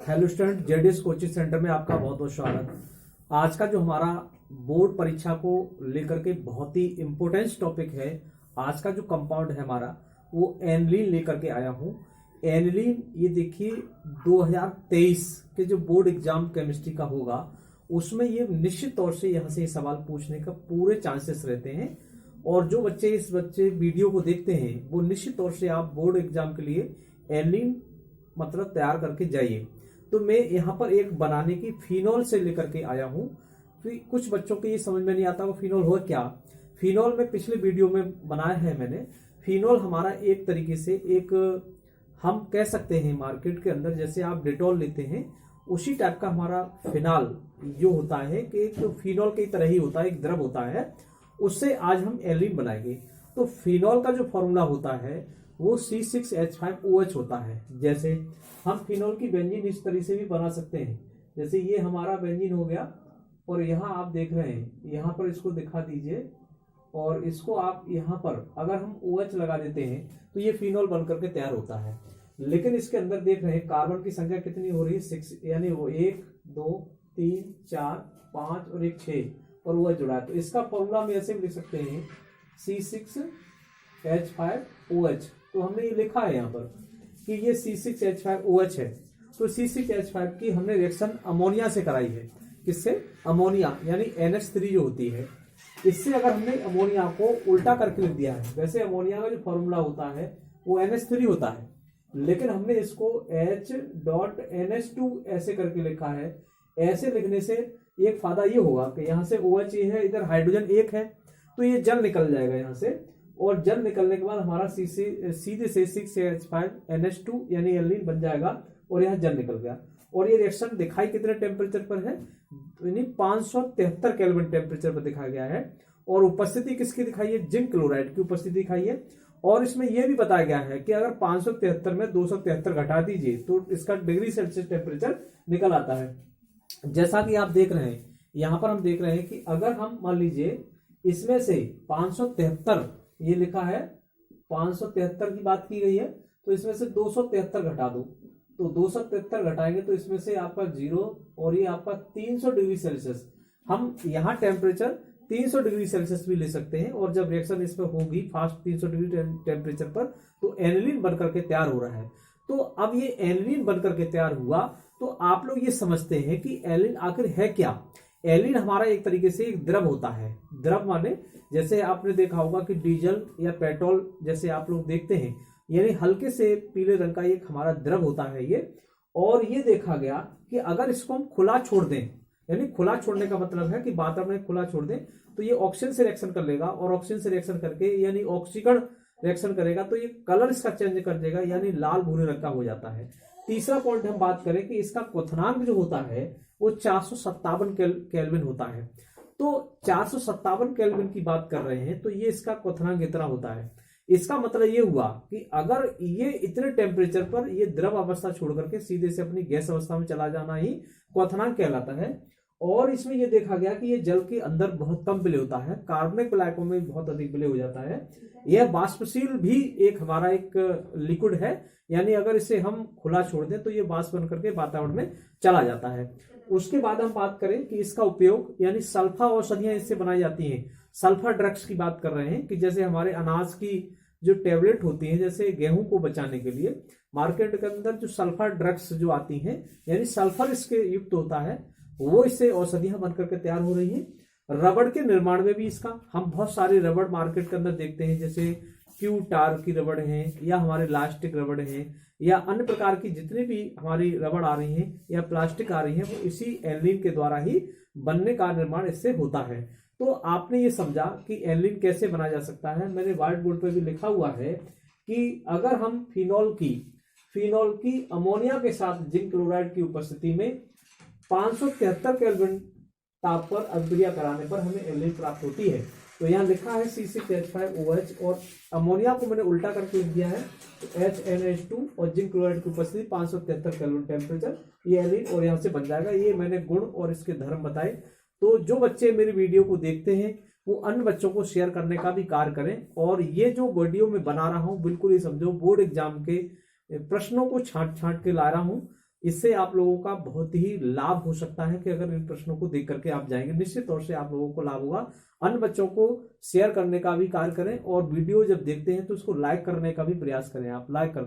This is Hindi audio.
Hello student, JDS coaching centre में आपका बहुत बहुत स्वागत। आज का जो हमारा बोर्ड परीक्षा को लेकर के बहुत ही इम्पोर्टेंट टॉपिक है। आज का जो कंपाउंड है हमारा वो एनिलीन लेकर के आया हूँ। एनिलीन ये देखिए 2023 के जो बोर्ड एग्जाम केमिस्ट्री का होगा उसमें ये निश्चित तौर से यहाँ से ये सवाल पूछने का पूरे चांसेस रहते हैं। और जो बच्चे इस वीडियो को देखते हैं वो निश्चित तौर से आप बोर्ड एग्जाम के लिए एनिलीन मतलब तैयार करके जाइए। तो मैं यहाँ पर एक बनाने की फिनोल से लेकर के आया हूँ। फिर कुछ बच्चों को ये समझ में नहीं आता वो फिनोल हो क्या। फिनोल में पिछले वीडियो में बनाया है मैंने। फिनोल हमारा एक तरीके से एक हम कह सकते हैं मार्केट के अंदर जैसे आप डेटॉल लेते हैं उसी टाइप का हमारा फिनाल जो होता है कि एक फिनोल की तरह ही होता है, एक द्रव होता है। उससे आज हम एनिलीन बनाएंगे। तो फिनोल का जो फॉर्मूला होता है वो C6H5OH होता है। जैसे हम फिनोल की बेंजीन इस तरह से भी बना सकते हैं। जैसे ये हमारा बेंजीन हो गया और यहाँ आप देख रहे हैं, यहाँ पर इसको दिखा दीजिए और इसको आप यहाँ पर अगर हम OH लगा देते हैं तो ये फिनोल बन करके तैयार होता है। लेकिन इसके अंदर देख रहे हैं कार्बन की संख्या कितनी हो रही है 6, यानी वो 1 2 3 4 5 और एक 6 और OH जुड़ा है। तो इसका फॉर्मूला हम ऐसे भी लिख सकते हैं C6H5OH। तो हमने ये लिखा है यहाँ पर कि ये C6H5OH है। तो C6H5 की हमने रिएक्शन अमोनिया से कराई है। किससे? अमोनिया, यानी NH3 जो होती है। इससे अगर हमने अमोनिया को उल्टा करके लिख दिया है, वैसे अमोनिया का जो फॉर्मूला होता है वो NH3 होता है, लेकिन हमने इसको H.NH2 ऐसे करके लिखा है। ऐसे लिखने से एक फायदा ये होगा कि यहाँ से OH है, इधर हाइड्रोजन एक है तो ये जल निकल जाएगा यहाँ से, और जल निकलने के बाद हमारा सीधे से 6H5NH2 यानी एनिलीन बन जाएगा और यहाँ जल निकल गया। और ये रिएक्शन दिखाई कितने टेम्परेचर पर है, यानी 573 केल्विन टेम्परेचर पर दिखाया गया है। और उपस्थिति किसकी दिखाई है? जिंक क्लोराइड की उपस्थिति दिखाई है। और इसमें यह भी बताया गया है कि अगर 573 में 273 घटा दीजिए तो इसका डिग्री सेल्सियस टेम्परेचर निकल आता है। जैसा कि आप देख रहे हैं यहाँ पर, हम देख रहे हैं कि अगर हम मान लीजिए इसमें से 573 ये लिखा है, 573 की बात की गई है, तो इसमें से 273 घटा दो तो 273 घटाएंगे तो इसमें से आपका 0 और ये आपका 300 डिग्री सेल्सियस। हम यहाँ टेम्परेचर 300 डिग्री सेल्सियस भी ले सकते हैं। और जब रिएक्शन इसमें होगी फास्ट 300 डिग्री टेम्परेचर पर तो एनिलीन बनकर के तैयार हो रहा है। तो अब ये एनिलीन बनकर के तैयार हुआ तो आप लोग ये समझते हैं कि एनिलीन आखिर है क्या। एनिलीन हमारा एक तरीके से एक द्रव होता है। द्रव माने जैसे आपने देखा होगा कि डीजल या पेट्रोल जैसे आप लोग देखते हैं, यानी हल्के से पीले रंग का एक हमारा द्रव होता है ये। और ये देखा गया कि अगर इसको हम खुला छोड़ दें, यानी खुला छोड़ने का मतलब है कि वातावरण में खुला छोड़ दें तो ये ऑक्सीजन से रिएक्शन कर लेगा और ऑक्सीजन से रिएक्शन करके यानी ऑक्सीकरण रिएक्शन करेगा तो ये कलर इसका चेंज कर देगा, यानी लाल भूरे रंग का हो जाता है। तीसरा पॉइंट हम बात करें कि इसका क्वथनांक जो होता है वो 457 केल्विन होता है। तो 457 केल्विन की बात कर रहे हैं तो ये इसका क्वथनांक इतना होता है। इसका मतलब ये हुआ कि अगर ये इतने टेम्परेचर पर ये द्रव अवस्था छोड़ करके सीधे से अपनी गैस अवस्था में चला जाना ही क्वथनांक कहलाता है। और इसमें यह देखा गया कि ये जल के अंदर बहुत कम विलय होता है, कार्बनिक विलायकों में बहुत अधिक विलय हो जाता है। यह वाष्पशील भी एक हमारा एक लिक्विड है, यानी अगर इसे हम खुला छोड़ दें तो ये वाष्प बन करके वातावरण में चला जाता है। उसके बाद हम बात करें कि इसका उपयोग यानी सल्फा औषधियां इससे बनाई जाती हैं। सल्फा ड्रग्स की बात कर रहे हैं कि जैसे हमारे अनाज की जो टेबलेट होती है, जैसे गेहूं को बचाने के लिए मार्केट के अंदर जो सल्फा ड्रग्स जो आती हैं, यानी सल्फर इसके युक्त होता है, वो इससे औषधियां बनकर के तैयार हो रही हैं। रबड़ के निर्माण में भी इसका हम बहुत सारे रबड़ मार्केट के अंदर देखते हैं, जैसे क्यू टार की रबड़ है या हमारे इलास्टिक रबड़ है या अन्य प्रकार की जितनी भी हमारी रबड़ आ रही हैं या प्लास्टिक आ रही है वो इसी एनिलीन के द्वारा ही बनने का निर्माण इससे होता है। तो आपने ये समझा कि एनिलीन कैसे बनाया जा सकता है। मैंने व्हाइट बोर्ड पर भी लिखा हुआ है कि अगर हम फिनोल की अमोनिया के साथ जिंक क्लोराइड की उपस्थिति में 573 केल्विन ताप पर अभिक्रिया कराने पर हमें एनिलीन प्राप्त होती है। तो यहाँ लिखा है C6H5OH और अमोनिया को मैंने उल्टा करके लिख दिया है तो HNH2 और जिंक क्लोराइड की उपस्थिति 573 केल्विन टेम्परेचर, ये एनिलीन और यहाँ से बन जाएगा। ये मैंने गुण और इसके धर्म बताए। तो जो बच्चे मेरी वीडियो को देखते हैं वो अन्य बच्चों को शेयर करने का भी कार्य करें। और ये जो वीडियो मैं बना रहा हूँ बिल्कुल ही समझो बोर्ड एग्जाम के प्रश्नों को छांट छांट के ला रहा हूँ। इससे आप लोगों का बहुत ही लाभ हो सकता है कि अगर इन प्रश्नों को देख करके आप जाएंगे, निश्चित तौर से आप लोगों को लाभ होगा। अन्य बच्चों को शेयर करने का भी कार्य करें और वीडियो जब देखते हैं तो उसको लाइक करने का भी प्रयास करें। आप लाइक कर